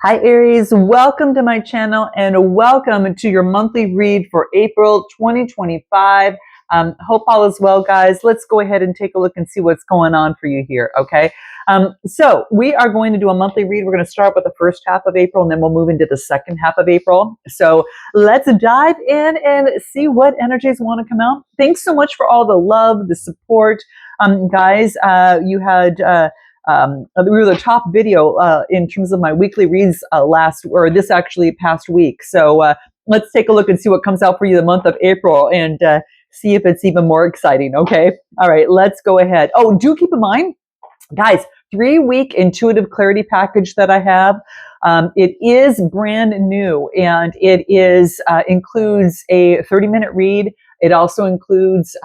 Hi Aries, welcome to my channel and welcome to your monthly read for April 2025. Hope all is well, guys. Let's go ahead and take a look and see what's going on for you here, okay? So we are going to do a monthly read. We're going to start with the first half of April and then we'll move into the second half of April. So let's dive in and see what energies want to come out. Thanks so much for all the love, the support. Guys, you had... we were the top video in terms of my weekly reads this actually past week. So let's take a look and see what comes out for you the month of April and see if it's even more exciting. Okay. All right. Let's go ahead. Oh, do keep in mind, guys, 3-week intuitive clarity package that I have. It is brand new and it is includes a 30-minute read. It also includes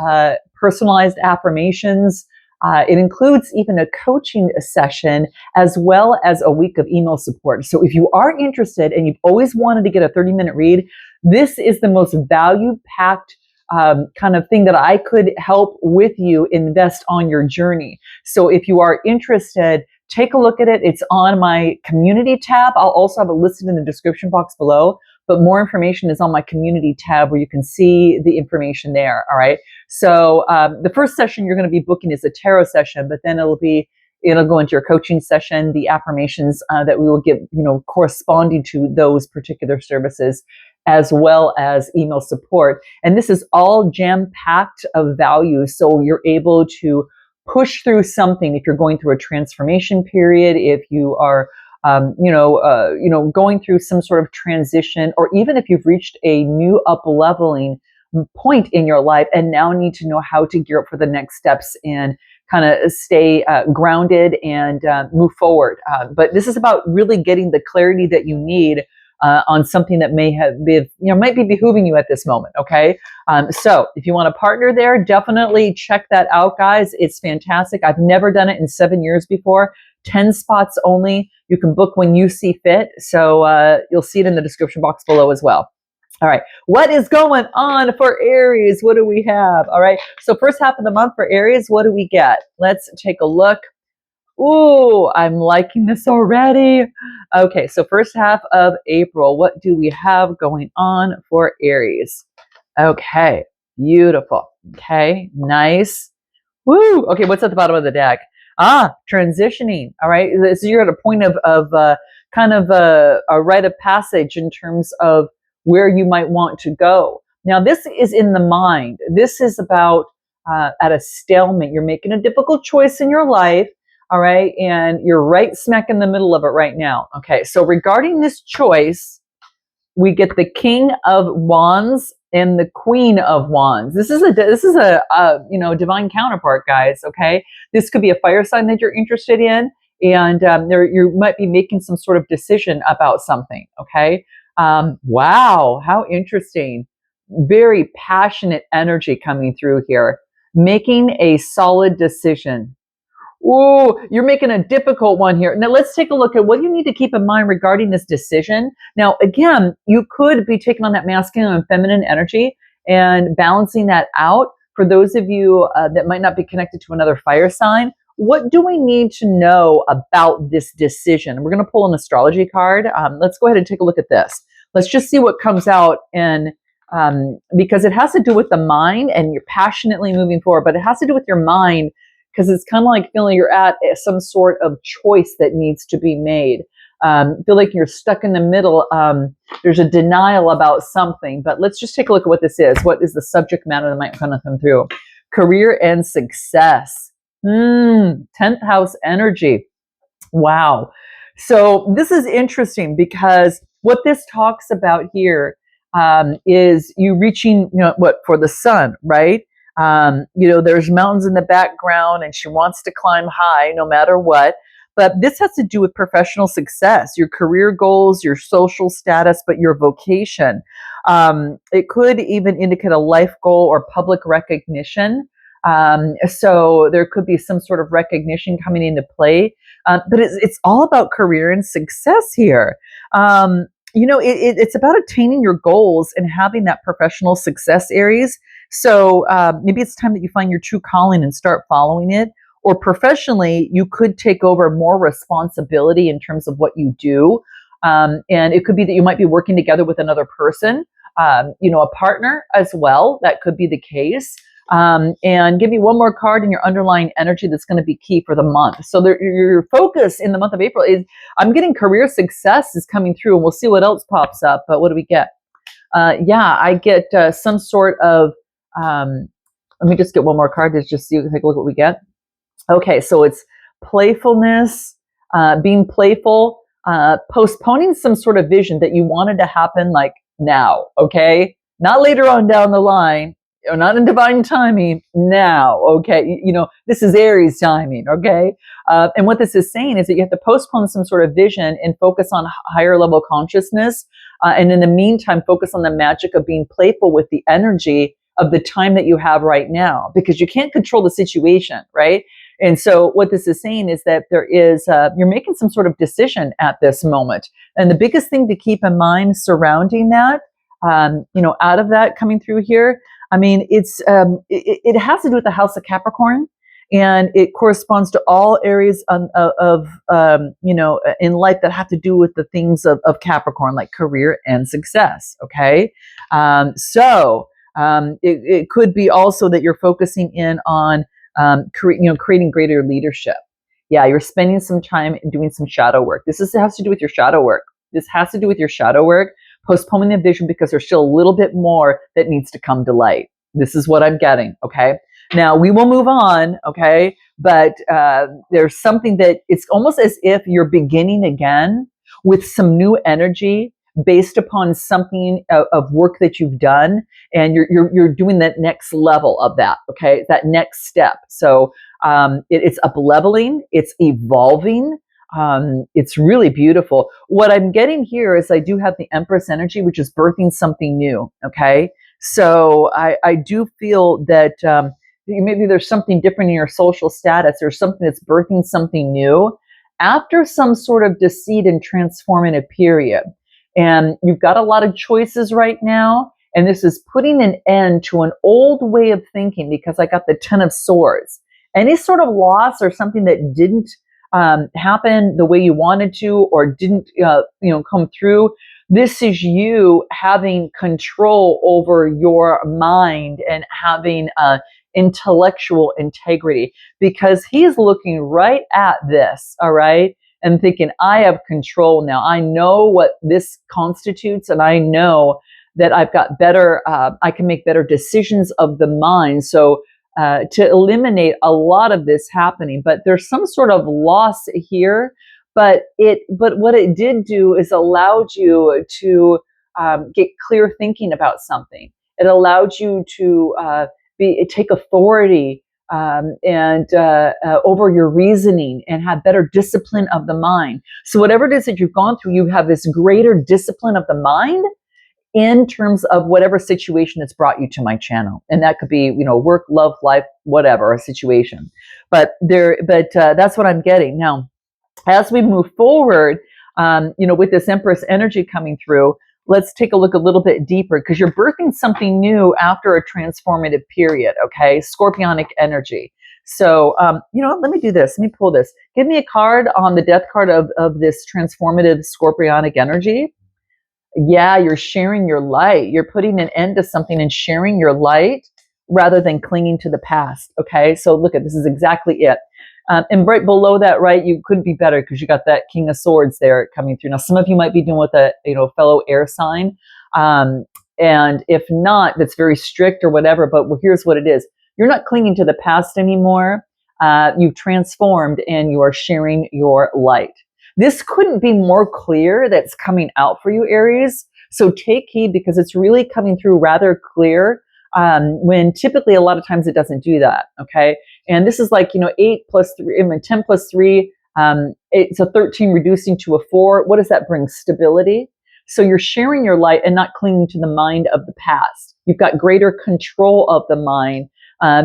personalized affirmations. It includes even a coaching session as well as a week of email support. So if you are interested and you've always wanted to get a 30-minute read, this is the most value-packed kind of thing that I could help with you invest on your journey. So if you are interested, take a look at it. It's on my community tab. I'll also have it listed in the description box below, but more information is on my community tab where you can see the information there. All right. So the first session you're going to be booking is a tarot session, but then it'll go into your coaching session, the affirmations that we will give, corresponding to those particular services, as well as email support. And this is all jam-packed of value. So you're able to push through something if you're going through a transformation period, if you are going through some sort of transition, or even if you've reached a new up-leveling point in your life and now need to know how to gear up for the next steps and kind of stay grounded and move forward. But this is about really getting the clarity that you need on something that might be behooving you at this moment. Okay. So if you want to partner there, definitely check that out, guys. It's fantastic. I've never done it in 7 years before. 10 spots only. You can book when you see fit. So you'll see it in the description box below as well. All right. What is going on for Aries? What do we have? All right. So first half of the month for Aries, what do we get? Let's take a look. Ooh, I'm liking this already. Okay, so first half of April, what do we have going on for Aries? Okay, beautiful. Okay, nice. Woo. Okay, what's at the bottom of the deck? Transitioning. All right, so you're at a point of kind of a rite of passage in terms of where you might want to go. Now, this is in the mind. This is about at a stalemate. You're making a difficult choice in your life. All right. And you're right smack in the middle of it right now. Okay. So regarding this choice, we get the King of Wands and the Queen of Wands. This is a divine counterpart, guys. Okay. This could be a fire sign that you're interested in. And you might be making some sort of decision about something. Okay. Wow. How interesting. Very passionate energy coming through here. Making a solid decision. Ooh, you're making a difficult one here. Now let's take a look at what you need to keep in mind regarding this decision. Now, again, you could be taking on that masculine and feminine energy and balancing that out. For those of you that might not be connected to another fire sign, what do we need to know about this decision? We're going to pull an astrology card. Let's go ahead and take a look at this. Let's just see what comes out, and because it has to do with the mind and you're passionately moving forward, but it has to do with your mind, because it's kind of like feeling you're at some sort of choice that needs to be made. Feel like you're stuck in the middle. There's a denial about something, but let's just take a look at what this is. What is the subject matter that might kind of come through? Career and success. 10th house energy. Wow. So this is interesting because what this talks about here is you reaching, for the sun, right? There's mountains in the background and she wants to climb high no matter what. But this has to do with professional success, your career goals, your social status, but your vocation. It could even indicate a life goal or public recognition. So there could be some sort of recognition coming into play. But it's all about career and success here. It's about attaining your goals and having that professional success, Aries. So maybe it's time that you find your true calling and start following it. Or professionally, you could take over more responsibility in terms of what you do. And it could be that you might be working together with another person, a partner as well. That could be the case. And give me one more card in your underlying energy that's going to be key for the month. So your focus in the month of April is, I'm getting career success is coming through, and we'll see what else pops up. But what do we get? I get some sort of, let me just get one more card to just take a look what we get. Okay, so it's playfulness, being playful, postponing some sort of vision that you wanted to happen like now, okay? Not later on down the line, or not in divine timing, now, okay? This is Aries timing, okay? And what this is saying is that you have to postpone some sort of vision and focus on higher level consciousness. And in the meantime, focus on the magic of being playful with the energy of the time that you have right now, because you can't control the situation, right? And so what this is saying is that you're making some sort of decision at this moment. And the biggest thing to keep in mind surrounding that, out of that coming through here, I mean, it has to do with the house of Capricorn, and it corresponds to all areas of in life that have to do with the things of Capricorn, like career and success. Okay. It could be also that you're focusing in on creating greater leadership. Yeah, you're spending some time doing some shadow work. Has to do with your shadow work. This has to do with your shadow work, postponing the vision because there's still a little bit more that needs to come to light. This is what I'm getting, okay? Now, we will move on, okay? But there's something that it's almost as if you're beginning again with some new energy based upon something of work that you've done, and you're doing that next level of that, okay? That next step. So it's up leveling, it's evolving. It's really beautiful. What I'm getting here is I do have the Empress energy, which is birthing something new. Okay. So I do feel that maybe there's something different in your social status, or something that's birthing something new after some sort of deceit and transformative period. And you've got a lot of choices right now. And this is putting an end to an old way of thinking, because I got the Ten of Swords. Any sort of loss or something that didn't happen the way you wanted to, or didn't come through. This is you having control over your mind and having intellectual integrity, because he's looking right at this, all right, and thinking, I have control now. I know what this constitutes, and I know that I've got better, I can make better decisions of the mind. So to eliminate a lot of this happening, but there's some sort of loss here. But what it did do is allowed you to get clear thinking about something. It allowed you to take authority and over your reasoning, and have better discipline of the mind. So whatever it is that you've gone through, you have this greater discipline of the mind in terms of whatever situation that's brought you to my channel. And that could be, work, love, life, whatever, a situation. But that's what I'm getting. Now, as we move forward, with this Empress energy coming through, let's take a look a little bit deeper, because you're birthing something new after a transformative period, okay? Scorpionic energy. So, let me do this. Let me pull this. Give me a card on the death card of this transformative Scorpionic energy. Yeah, you're sharing your light. You're putting an end to something and sharing your light rather than clinging to the past. Okay, so look at this is exactly it. And right below that, right, you couldn't be better, because you got that King of Swords there coming through. Now, some of you might be dealing with a fellow air sign, and if not, that's very strict or whatever. But here's what it is: you're not clinging to the past anymore. You've transformed, and you are sharing your light. This couldn't be more clear that's coming out for you, Aries. So take heed, because it's really coming through rather clear, when typically a lot of times it doesn't do that, okay? And this is like, 8 plus 3, 10 plus 3, it's a 13 reducing to a 4. What does that bring? Stability. So you're sharing your light and not clinging to the mind of the past. You've got greater control of the mind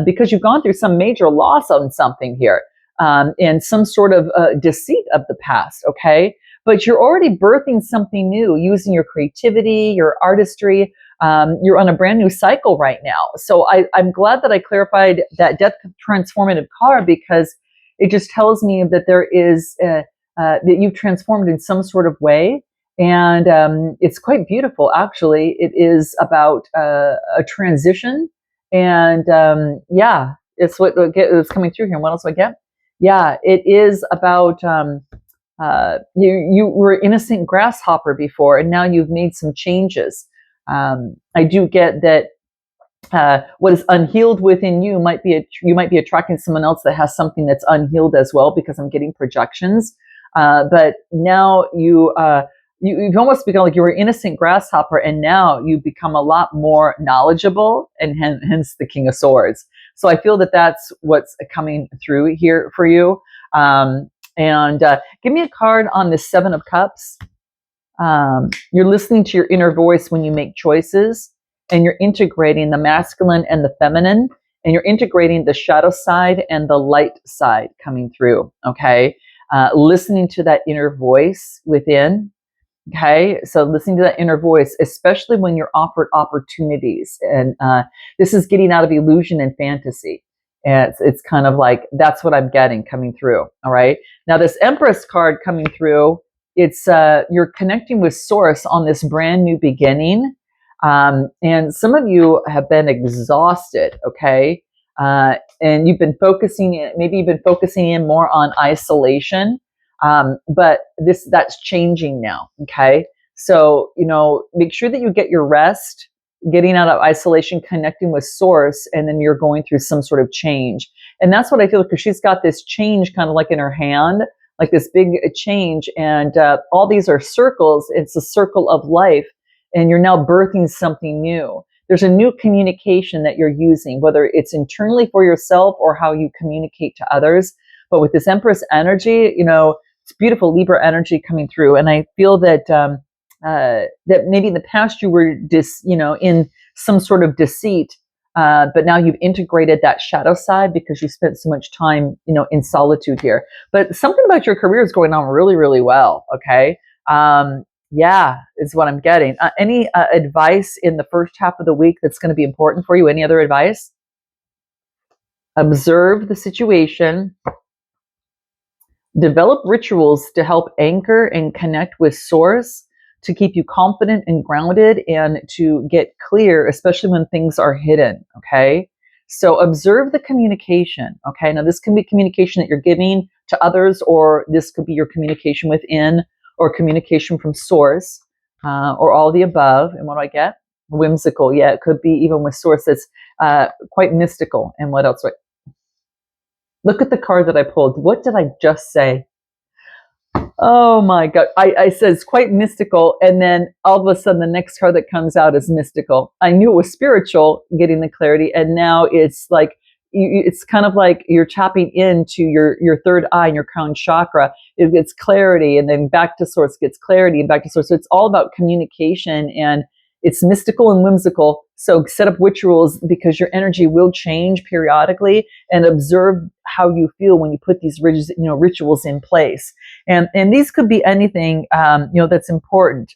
because you've gone through some major loss on something here. And some sort of deceit of the past, okay? But you're already birthing something new using your creativity, your artistry. You're on a brand new cycle right now. So I'm glad that I clarified that death transformative card, because it just tells me that there is, that you've transformed in some sort of way. And it's quite beautiful, actually. It is about a transition, and yeah, it's coming through here. And what else do I get? Yeah, it is about you were innocent grasshopper before, and now you've made some changes. I do get that what is unhealed within you you might be attracting someone else that has something that's unhealed as well, because I'm getting projections. But now you've almost become like you were innocent grasshopper, and now you become a lot more knowledgeable, and hence the King of Swords. So I feel that that's what's coming through here for you. And give me a card on the Seven of Cups. You're listening to your inner voice when you make choices, and you're integrating the masculine and the feminine, and you're integrating the shadow side and the light side coming through. Okay. Listening to that inner voice within. Okay, so listening to that inner voice, especially when you're offered opportunities, and this is getting out of illusion and fantasy. And it's kind of like that's what I'm getting coming through. All right, now this Empress card coming through, it's you're connecting with Source on this brand new beginning, and some of you have been exhausted. Okay, and you've been focusing, maybe you've been focusing in more on isolation. But that's changing now. Okay. So, make sure that you get your rest, getting out of isolation, connecting with Source, and then you're going through some sort of change. And that's what I feel, because she's got this change kind of like in her hand, like this big change. And all these are circles. It's a circle of life. And you're now birthing something new. There's a new communication that you're using, whether it's internally for yourself or how you communicate to others. But with this Empress energy, it's beautiful Libra energy coming through, and I feel that that maybe in the past you were in some sort of deceit, but now you've integrated that shadow side because you spent so much time, in solitude here. But something about your career is going on really, really well. Okay, yeah, is what I'm getting. Any advice in the first half of the week that's going to be important for you? Any other advice? Observe the situation. Develop rituals to help anchor and connect with Source, to keep you confident and grounded, and to get clear, especially when things are hidden. Okay. So observe the communication. Okay. Now, this can be communication that you're giving to others, or this could be your communication within, or communication from Source, or all the above. And what do I get? Whimsical. Yeah, it could be even with Source that's quite mystical. And what else? Look at the card that I pulled. What did I just say? Oh my God. I said it's quite mystical. And then all of a sudden, the next card that comes out is mystical. I knew it was spiritual, getting the clarity. And now it's like, it's kind of like you're tapping into your third eye and your crown chakra. It gets clarity, and then back to Source gets clarity, and back to Source. So it's all about communication, and it's mystical and whimsical. So set up rituals, because your energy will change periodically, and observe how you feel when you put these rituals in place. And these could be anything, that's important.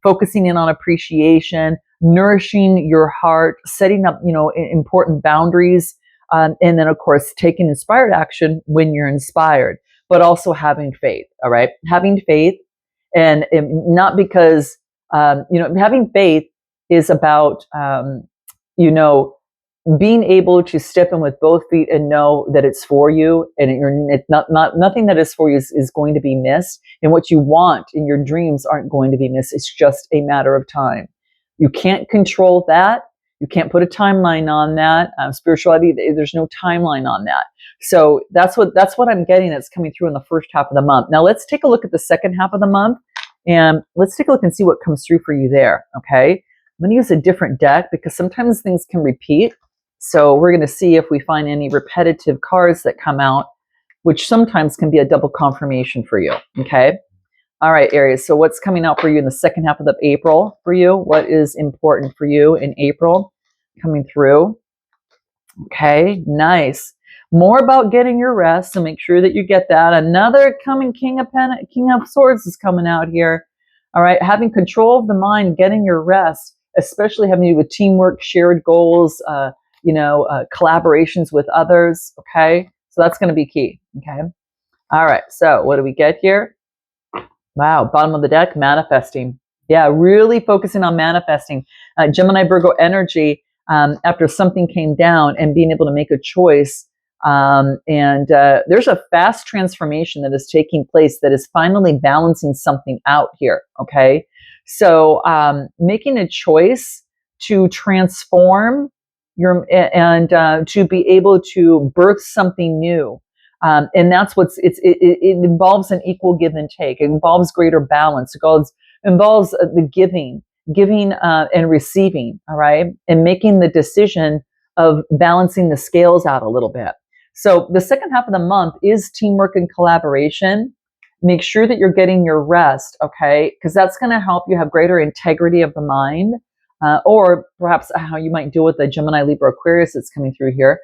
Focusing in on appreciation, nourishing your heart, setting up, important boundaries. And then, of course, taking inspired action when you're inspired, but also having faith. All right. Having faith, and not because, having faith is about, being able to step in with both feet and know that it's for you, and it's not nothing that is for you is going to be missed, and what you want in your dreams aren't going to be missed. It's just a matter of time. You can't control that. You can't put a timeline on that. Spirituality, there's no timeline on that. So that's what I'm getting. That's coming through in the first half of the month. Now let's take a look at the second half of the month, and let's take a look and see what comes through for you there. Okay, I'm going to use a different deck because sometimes things can repeat. So we're going to see if we find any repetitive cards that come out, which sometimes can be a double confirmation for you. Okay. All right, Aries. So what's coming out for you in the second half of April for you? What is important for you in April coming through? Okay, nice. More about getting your rest, so make sure that you get that. Another coming King of Swords is coming out here. All right, having control of the mind, getting your rest, especially having to do with teamwork, shared goals, collaborations with others. Okay, so that's going to be key. Okay. All right. So what do we get here? Wow, bottom of the deck, manifesting. Yeah, really focusing on manifesting. Gemini Virgo energy, after something came down and being able to make a choice. And there's a fast transformation that is taking place that is finally balancing something out here. Okay. So making a choice to transform and to be able to birth something new. And that's it involves an equal give and take. It involves greater balance. Involves the giving and receiving. All right. And making the decision of balancing the scales out a little bit. So the second half of the month is teamwork and collaboration. Make sure that you're getting your rest. Okay. Because that's going to help you have greater integrity of the mind. Or perhaps how you might deal with the Gemini, Libra, Aquarius that's coming through here.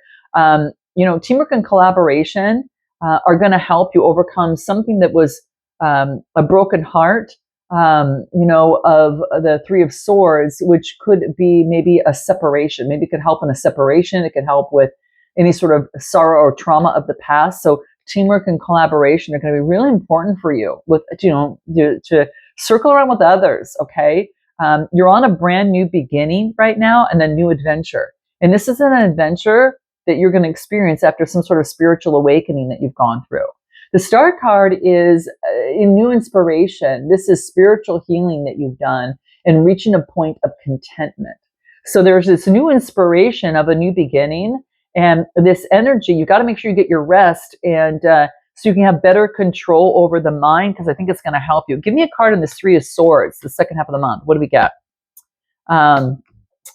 Teamwork and collaboration are going to help you overcome something that was a broken heart, of the Three of Swords, which could be maybe a separation. Maybe it could help in a separation. It could help with any sort of sorrow or trauma of the past. So teamwork and collaboration are going to be really important for you with, to circle around with others. Okay. You're on a brand new beginning right now and a new adventure. And this is an adventure that you're going to experience after some sort of spiritual awakening that you've gone through. The Star card is a new inspiration. This is spiritual healing that you've done and reaching a point of contentment. So there's this new inspiration of a new beginning, and this energy, you got to make sure you get your rest, and so you can have better control over the mind, because I think it's going to help you. Give me a card in this Three of Swords, the second half of the month. What do we get?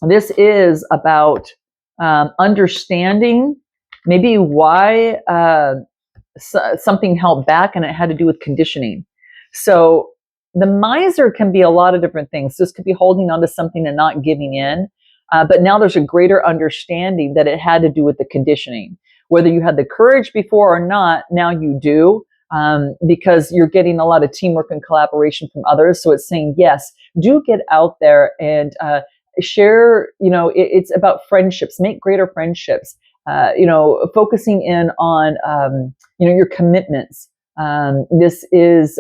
This is about understanding maybe why something held back, and it had to do with conditioning. So the miser can be a lot of different things. This could be holding on to something and not giving in. But now there's a greater understanding that it had to do with the conditioning. Whether you had the courage before or not, now you do, because you're getting a lot of teamwork and collaboration from others. So it's saying, yes, do get out there and share. It's about friendships. Make greater friendships. Focusing in on, your commitments. This is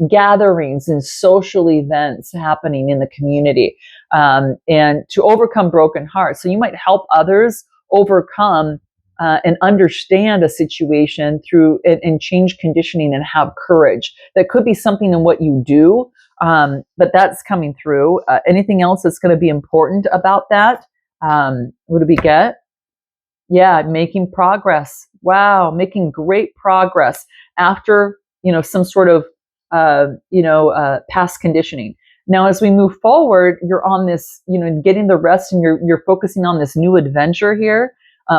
gatherings and social events happening in the community, and to overcome broken hearts. So you might help others overcome and understand a situation through and change conditioning and have courage. That could be something in what you do, but that's coming through. Anything else that's going to be important about that? What do we get? Yeah, making progress. Wow, making great progress after some sort of past conditioning. Now, as we move forward, you're on this, getting the rest, and you're focusing on this new adventure here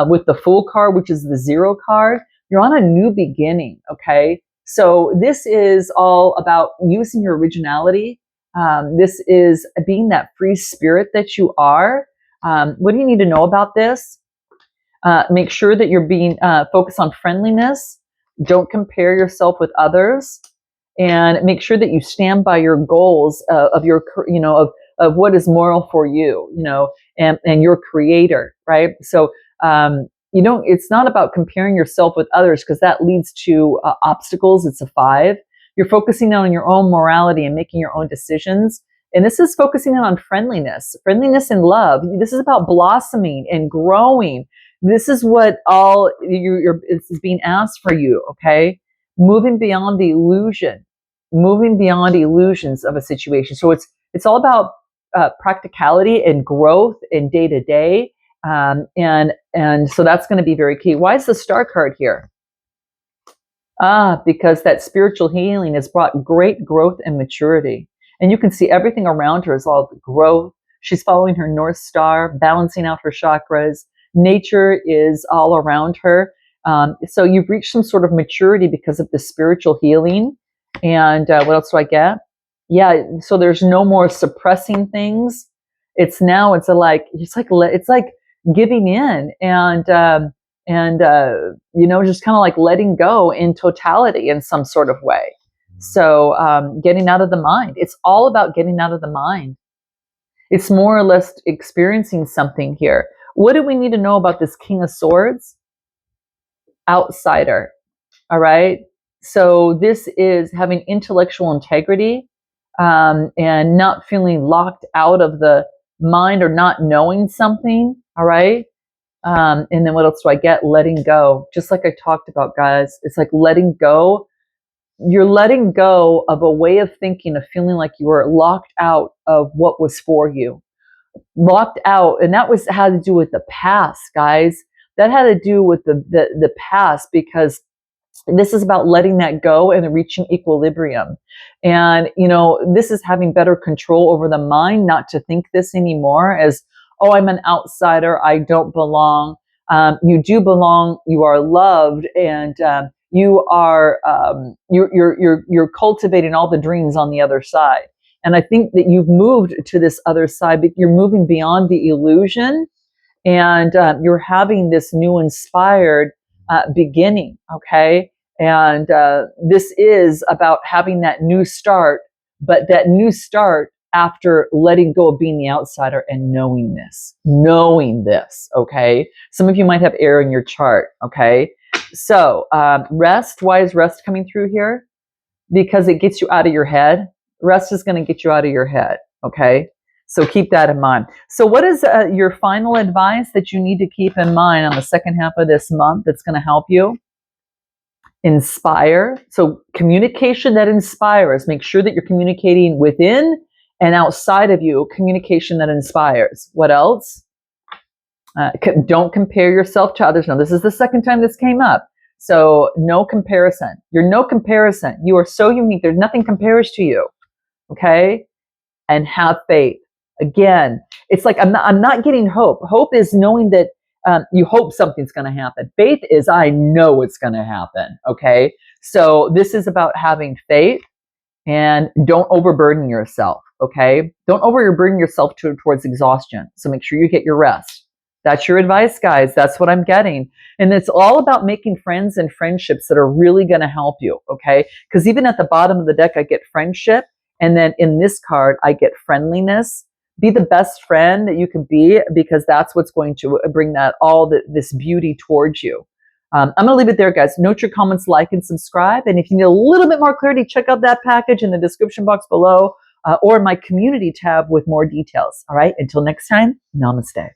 with the Fool card, which is the Zero card. You're on a new beginning. Okay, so this is all about using your originality. This is being that free spirit that you are. What do you need to know about this? Make sure that you're being focused on friendliness. Don't compare yourself with others, and make sure that you stand by your goals of your, of what is moral for you, and your creator, right? So it's not about comparing yourself with others, because that leads to obstacles. It's a 5. You're focusing on your own morality and making your own decisions. And this is focusing on friendliness and love. This is about blossoming and growing. This is what all is being asked for you, okay? Moving beyond the illusions of a situation. So it's all about practicality and growth and day to day, and so that's going to be very key. Why is the Star card here? Because that spiritual healing has brought great growth and maturity, and you can see everything around her is all growth. She's following her North Star, balancing out her chakras. Nature is all around her. So you've reached some sort of maturity because of the spiritual healing. And what else do I get? Yeah, so there's no more suppressing things. It's like giving in, and just kind of like letting go in totality in some sort of way. So getting out of the mind. It's all about getting out of the mind. It's more or less experiencing something here. What do we need to know about this King of Swords? Outsider. All right. So this is having intellectual integrity, and not feeling locked out of the mind or not knowing something. All right. And then what else do I get? Letting go. Just like I talked about, guys, it's like letting go. You're letting go of a way of thinking, of feeling like you were locked out of what was for you, locked out. And that was had to do with the past, guys. That had to do with the past, because this is about letting that go and reaching equilibrium. And, this is having better control over the mind, not to think this anymore as, oh, I'm an outsider, I don't belong. You do belong, you are loved, and you are you're cultivating all the dreams on the other side. And I think that you've moved to this other side, but you're moving beyond the illusion, and you're having this new inspired beginning. Okay. And this is about having that new start, but that new start after letting go of being the outsider and knowing this. Okay. Some of you might have air in your chart. Okay. So rest. Why is rest coming through here? Because it gets you out of your head. Rest is going to get you out of your head. Okay. So keep that in mind. So what is your final advice that you need to keep in mind on the second half of this month that's going to help you? Inspire. So communication that inspires. Make sure that you're communicating within and outside of you. Communication that inspires. What else? Don't compare yourself to others. Now, this is the second time this came up. So no comparison. You're no comparison. You are so unique. There's nothing compares to you. Okay? And have faith. Again, it's like I'm not getting hope. Hope is knowing that you hope something's going to happen. Faith is I know it's going to happen. Okay? So this is about having faith, and don't overburden yourself. Okay? Don't overburden yourself towards exhaustion. So make sure you get your rest. That's your advice, guys. That's what I'm getting. And it's all about making friends and friendships that are really going to help you. Okay? Because even at the bottom of the deck, I get friendship. And then in this card, I get friendliness. Be the best friend that you can be, because that's what's going to bring this beauty towards you. I'm going to leave it there, guys. Note your comments, like, and subscribe. And if you need a little bit more clarity, check out that package in the description box below, or my community tab with more details. All right. Until next time, namaste.